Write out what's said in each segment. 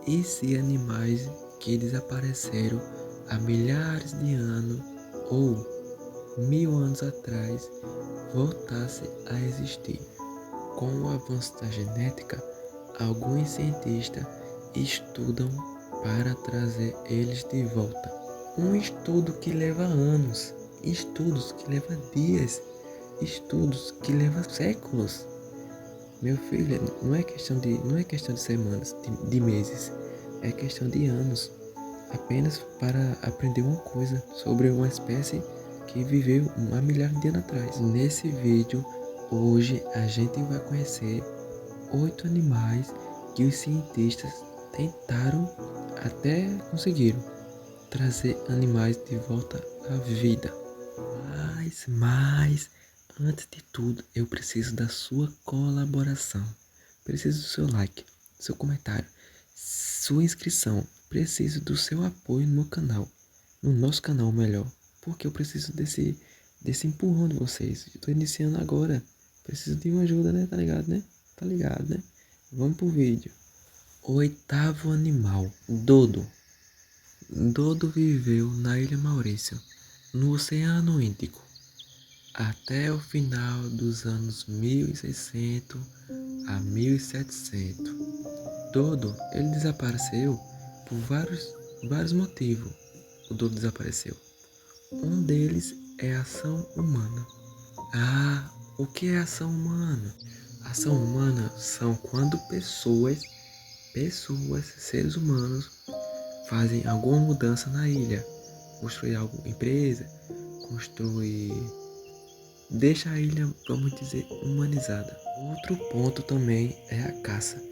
E se animais que desapareceram há milhares de anos ou 1000 anos atrás voltassem a existir? Com o avanço da genética, alguns cientistas estudam para trazer eles de volta. Um estudo que leva anos, estudos que levam dias, estudos que levam séculos. Meu filho, não é questão de semanas, de meses, é questão de anos, apenas para aprender uma coisa sobre uma espécie que viveu há milhares de anos atrás. Nesse vídeo, hoje a gente vai conhecer 8 animais que os cientistas tentaram, até conseguiram trazer animais de volta à vida. Mas, antes de tudo, eu preciso da sua colaboração. Preciso do seu like, seu comentário, sua inscrição. Preciso do seu apoio no meu canal, no nosso canal melhor, porque eu preciso desse empurrão de vocês. Estou iniciando agora, preciso de uma ajuda, né? Tá ligado, né? Tá ligado, né? Vamos pro vídeo. Oitavo animal, Dodo. Dodo viveu na Ilha Maurício, no Oceano Índico, até o final dos anos 1600 a 1700. Dodo, ele desapareceu por vários motivos. O Dodo desapareceu. Um deles é a ação humana. O que é ação humana? Ação humana são quando pessoas, seres humanos, fazem alguma mudança na ilha. Construir alguma empresa, deixa a ilha, vamos dizer, humanizada. Outro ponto também é a caça.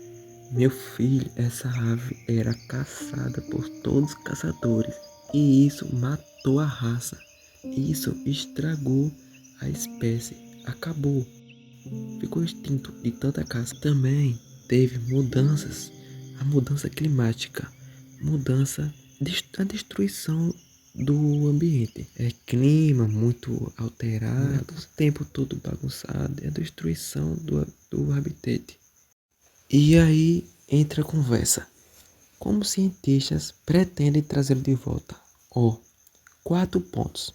Meu filho, essa ave era caçada por todos os caçadores e isso matou a raça. Isso estragou a espécie, acabou, ficou extinto de tanta caça. Também teve mudanças, a mudança climática, a destruição do ambiente. É clima muito alterado, o tempo todo bagunçado, é a destruição do habitat. E aí entra a conversa. Como cientistas pretendem trazê-lo de volta? 4 pontos.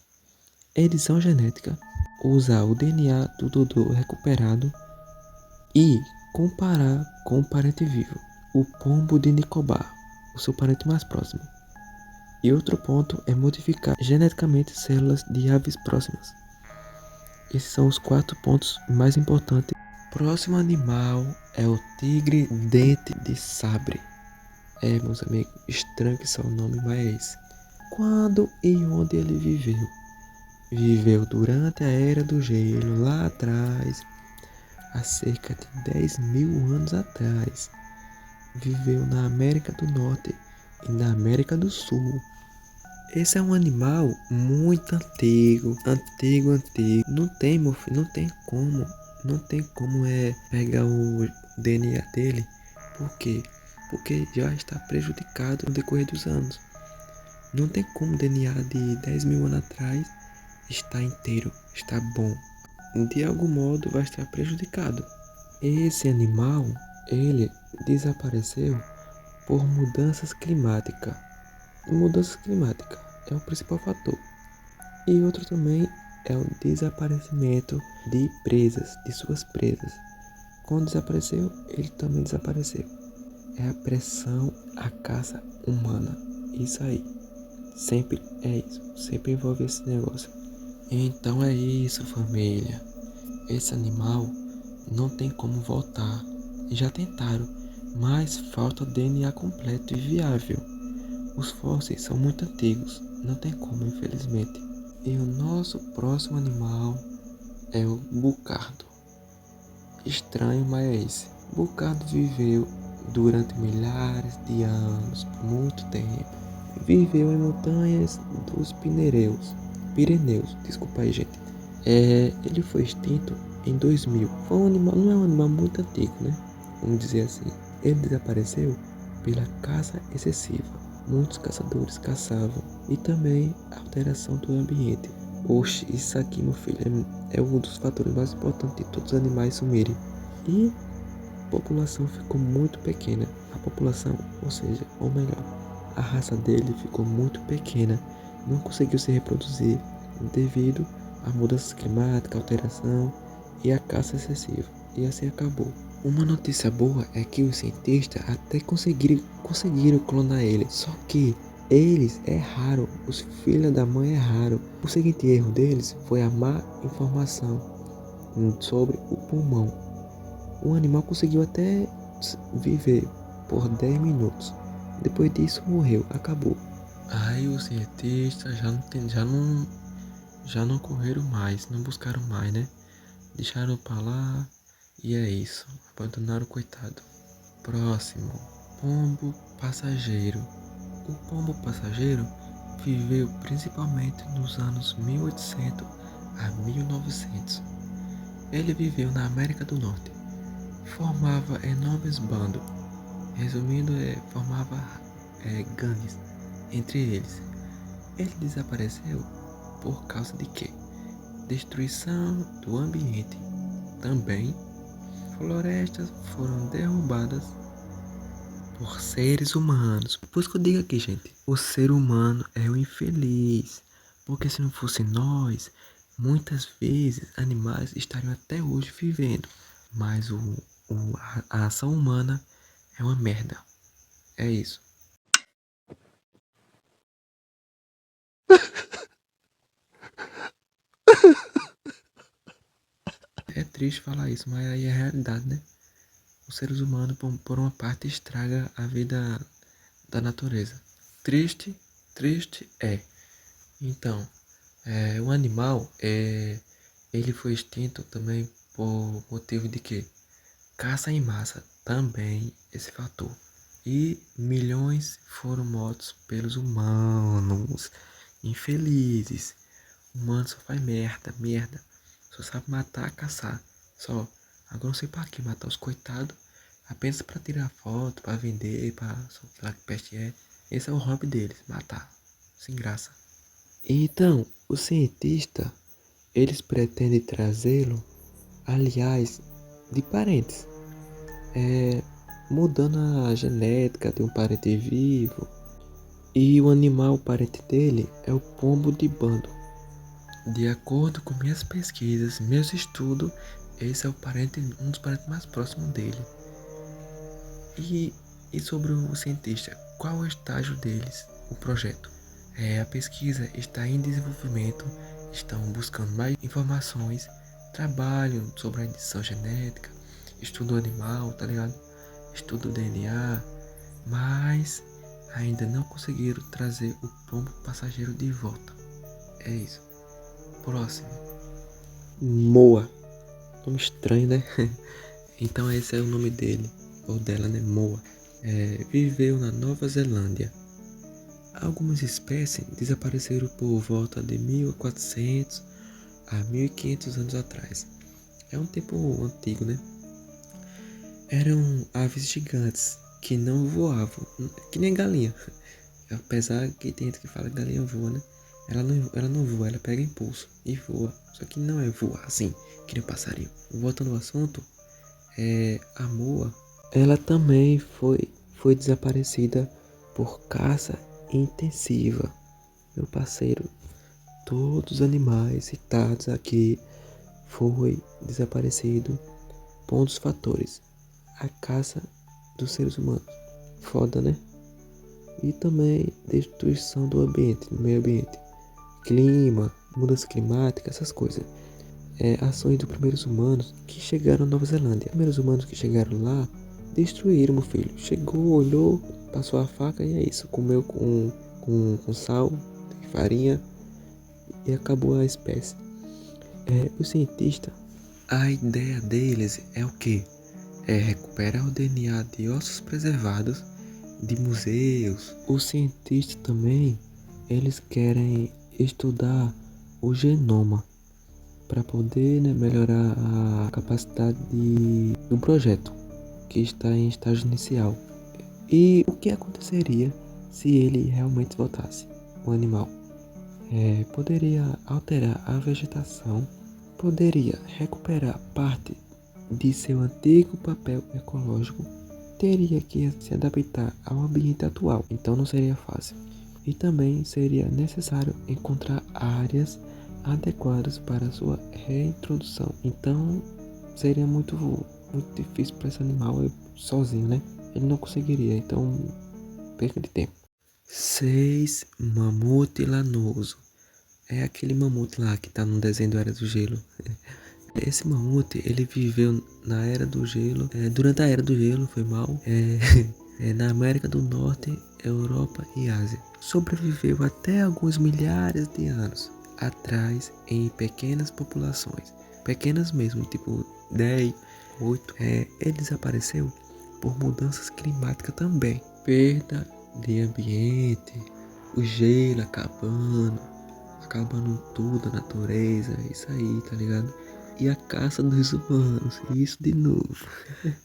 Edição genética. Usar o DNA do Dodô recuperado e comparar com o parente vivo, o pombo de Nicobar, o seu parente mais próximo. E outro ponto é modificar geneticamente células de aves próximas. Esses são os 4 pontos mais importantes. Próximo animal é o tigre dente de sabre. Meus amigos, estranho que só o nome, mas é esse. Quando e onde ele viveu? Viveu durante a Era do Gelo, lá atrás, há cerca de 10.000 anos atrás. Viveu na América do Norte e na América do Sul. Esse é um animal muito antigo. Não tem, meu filho, não tem como pegar o DNA dele. Por quê? Porque já está prejudicado no decorrer dos anos. Não tem como o DNA de 10.000 anos atrás está inteiro, está bom. De algum modo vai estar prejudicado. Esse animal, ele desapareceu por mudanças climáticas. Mudanças climáticas é o principal fator. E outro também é o desaparecimento de presas, de suas presas. Quando desapareceu, ele também desapareceu. É a pressão, a caça humana. Isso aí. Sempre é isso. Sempre envolve esse negócio. Então é isso, família. Esse animal não tem como voltar. Já tentaram, mas falta DNA completo e viável. Os fósseis são muito antigos, não tem como, infelizmente. E o nosso próximo animal é o bucardo. Estranho, mas é esse. O bucardo viveu durante milhares de anos, por muito tempo. Viveu em montanhas dos Pirineus, desculpa aí, gente. Ele foi extinto em 2000. Foi um animal, não é um animal muito antigo, né? Vamos dizer assim. Ele desapareceu pela caça excessiva. Muitos caçadores caçavam e também a alteração do ambiente. Oxe, isso aqui, meu filho, é um dos fatores mais importantes de todos os animais sumirem. E a população ficou muito pequena. a população, ou seja, ou melhor, a raça dele ficou muito pequena, não conseguiu se reproduzir devido a mudanças climáticas, alteração e a caça excessiva. E assim acabou. Uma notícia boa é que os cientistas até conseguiram clonar ele, só que eles erraram, os filhos da mãe erraram. O seguinte erro deles foi a má informação sobre o pulmão. O animal conseguiu até viver por 10 minutos. Depois disso morreu, acabou. Aí os cientistas já não correram mais, não buscaram mais, né? Deixaram pra lá e é isso. Abandonaram o coitado. Próximo, pombo passageiro. O pombo passageiro viveu principalmente nos anos 1800 a 1900. Ele viveu na América do Norte. Formava enormes bandos. Resumindo, formava gangues entre eles. Ele desapareceu por causa de quê? Destruição do ambiente. Também, florestas foram derrubadas por seres humanos. Por isso que eu digo aqui, gente, o ser humano é o infeliz. Porque se não fosse nós, muitas vezes animais estariam até hoje vivendo. Mas a ação humana é uma merda. É isso. É triste falar isso, mas aí é a realidade, né? Os seres humanos, por uma parte, estraga a vida da natureza. Triste, triste é. Então, o animal, ele foi extinto também por motivo de quê? Caça em massa, também esse fator. E milhões foram mortos pelos humanos. Infelizes. O humano só faz merda, merda. Só sabe matar, caçar. Só. Agora não sei pra que matar os coitados. Apenas pra tirar foto, pra vender, pra sei lá que peste é. Esse é o hobby deles, matar. Sem graça. Então, o cientista, eles pretendem trazê-lo, aliás, de parentes. Mudando a genética de um parente vivo. E o animal parente dele é o pombo de bando. De acordo com minhas pesquisas, meus estudos, esse é um dos parentes mais próximos dele. E sobre o cientista, qual é o estágio deles, o projeto? A pesquisa está em desenvolvimento, estão buscando mais informações, trabalham sobre a edição genética, estudo animal, tá ligado? Estudo DNA, mas ainda não conseguiram trazer o pombo passageiro de volta. É isso. Próximo. Moa. Nome estranho, né? Então esse é o nome dele, ou dela, né? Moa. Viveu na Nova Zelândia. Algumas espécies desapareceram por volta de 1400 a 1500 anos atrás. É um tempo antigo, né? Eram aves gigantes que não voavam, que nem galinha. Apesar que tem gente que fala que galinha voa, né? Ela não voa, ela pega impulso e voa. Só que não é voar assim, que nem um passarinho. Voltando ao assunto, a moa, ela também foi desaparecida por caça intensiva. Meu parceiro, todos os animais citados aqui foi desaparecido por um dos fatores, a caça dos seres humanos. Foda, né? E também destruição do ambiente, do meio ambiente. Clima, mudança climática, essas coisas. Ações dos primeiros humanos que chegaram à Nova Zelândia. Os primeiros humanos que chegaram lá destruíram, meu filho. Chegou, olhou, passou a faca e é isso. Comeu com sal, farinha e acabou a espécie. Os cientistas, a ideia deles é o que? É recuperar o DNA de ossos preservados de museus. Os cientistas também, eles querem estudar o genoma para poder, né, melhorar a capacidade do projeto que está em estágio inicial. E o que aconteceria se ele realmente voltasse, o animal? Poderia alterar a vegetação, poderia recuperar parte de seu antigo papel ecológico, teria que se adaptar ao ambiente atual, então não seria fácil. E também seria necessário encontrar áreas adequadas para sua reintrodução. Então seria muito difícil para esse animal sozinho, né? Ele não conseguiria, então perca de tempo. 6. Mamute lanoso. É aquele mamute lá que tá no desenho do Era do Gelo. Esse mamute, ele viveu na Era do Gelo, durante a Era do Gelo, foi mal, na América do Norte, Europa e Ásia. Sobreviveu até alguns milhares de anos atrás em pequenas populações, pequenas mesmo, tipo 10, 8. Ele desapareceu por mudanças climáticas também, perda de ambiente, o gelo acabando tudo, a natureza, isso aí, tá ligado? E a caça dos humanos, isso de novo.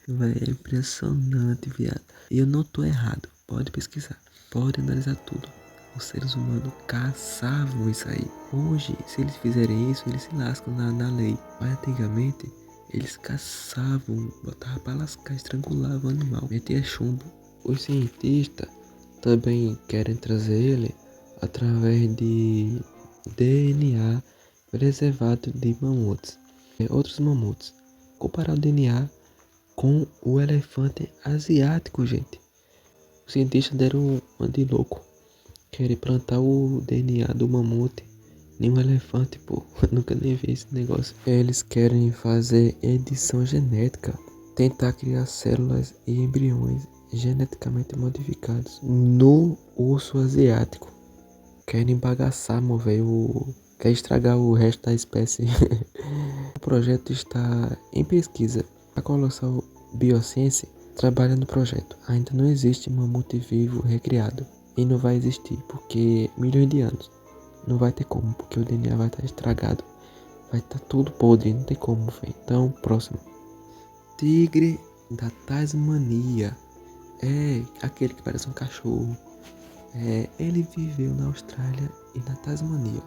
Véi, é impressionante, viado. E eu não tô errado, pode pesquisar, pode analisar tudo. Os seres humanos caçavam isso aí. Hoje, se eles fizerem isso, eles se lascam na lei. Mas antigamente, eles caçavam, botavam pra lascar, estrangulavam o animal, metia chumbo. Os cientistas também querem trazer ele através de DNA preservado de mamutes, outros mamutes. Comparar o DNA com o elefante asiático, gente. Os cientistas deram uma de louco. Querem plantar o DNA do mamute em um elefante, pô. Eu nunca nem vi esse negócio. Eles querem fazer edição genética, tentar criar células e embriões geneticamente modificados no urso asiático. Querem bagaçar, meu velho. Quer estragar o resto da espécie. O projeto está em pesquisa. A Colossal Bioscience trabalha no projeto. Ainda não existe mamute vivo recriado. E não vai existir, porque milhões de anos. Não vai ter como, porque o DNA vai estar estragado. Vai estar tudo podre, não tem como, velho. Então, próximo. Tigre da Tasmania. É aquele que parece um cachorro. Ele viveu na Austrália e na Tasmania.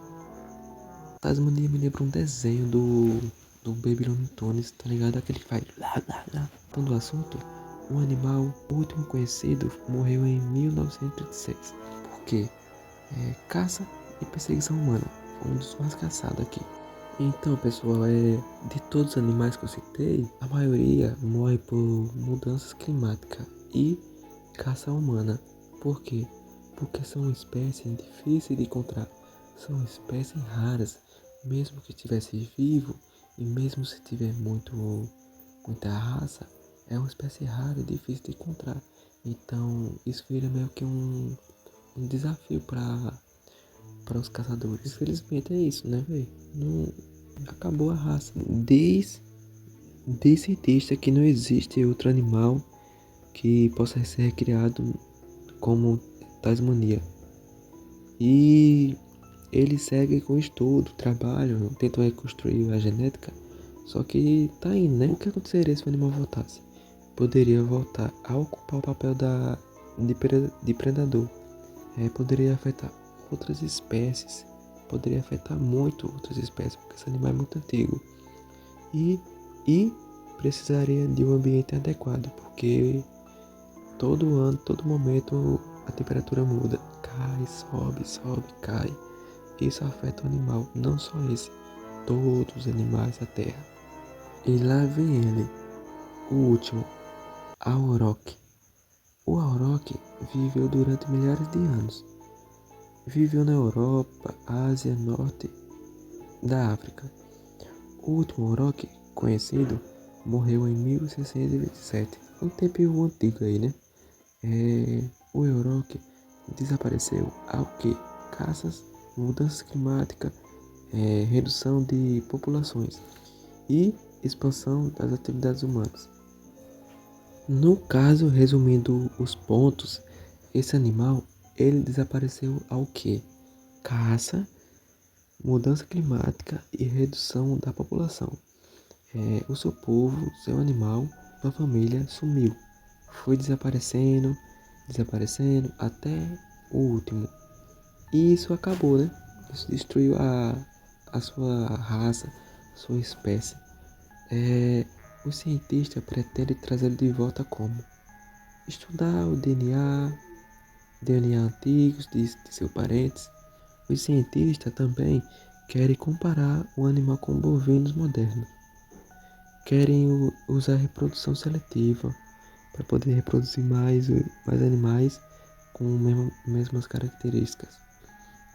Tasmania me lembra um desenho do Baby Looney Tunes, tá ligado? Aquele que faz lá, lá, lá. Então, do assunto, um animal, o último conhecido, morreu em 1936. Por quê? Caça e perseguição humana. Foi um dos mais caçados aqui. Então, pessoal, de todos os animais que eu citei, a maioria morre por mudanças climáticas e caça humana. Por quê? Porque são espécies difíceis de encontrar. São espécies raras. Mesmo que estivesse vivo e mesmo se tiver muita raça, é uma espécie rara e difícil de encontrar. Então, isso vira meio que um desafio para os caçadores. Infelizmente é isso, né, velho? Não acabou a raça. Diz cientista que não existe outro animal que possa ser recriado como Tasmania. E eles seguem com estudo, trabalham, tentam reconstruir a genética. Só que tá indo, né? O que aconteceria se o animal voltasse? Poderia voltar a ocupar o papel de predador. Poderia afetar outras espécies. Poderia afetar muito outras espécies, porque esse animal é muito antigo. E precisaria de um ambiente adequado, porque todo ano, todo momento, a temperatura muda. Cai, sobe, sobe, cai. Isso afeta o animal, não só esse, todos os animais da terra. E lá vem ele, o último, Auroch. O Auroch viveu durante milhares de anos. Viveu na Europa, Ásia, Norte da África. O último Auroch conhecido morreu em 1627. Um tempo antigo aí, né? O Auroch desapareceu ao que? Caças, mudanças climáticas, redução de populações e expansão das atividades humanas. No caso, resumindo os pontos, esse animal ele desapareceu ao que? Caça, mudança climática e redução da população. O seu povo, seu animal, sua família sumiu. Foi desaparecendo, desaparecendo até o último. E isso acabou, né? Isso destruiu a sua raça, sua espécie. O cientista pretende trazê-lo de volta como? estudar o DNA antigos de seus parentes. Os cientistas também querem comparar o animal com bovinos modernos. Querem usar reprodução seletiva para poder reproduzir mais animais com mesmas características.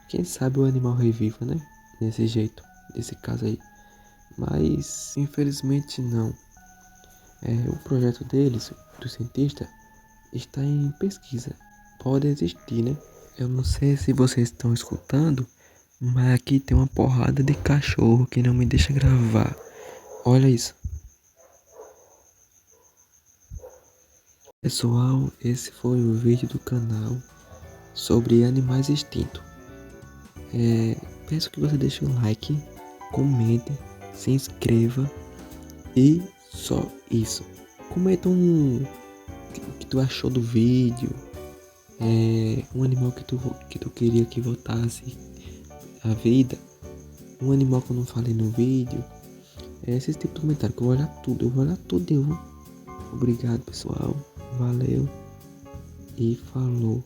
Quem sabe o animal reviva, né? Desse jeito, desse caso aí. Mas infelizmente não. O projeto deles, do cientista, está em pesquisa. Pode existir, né? Eu não sei se vocês estão escutando, mas aqui tem uma porrada de cachorro que não me deixa gravar. Olha isso. Pessoal, esse foi o vídeo do canal sobre animais extintos. Peço que você deixe um like, comente, se inscreva e só isso. Comenta o que tu achou do vídeo, um animal que tu queria que voltasse à vida, um animal que eu não falei no vídeo. Esse tipo de comentário que eu vou olhar tudo. Obrigado, pessoal, valeu e falou.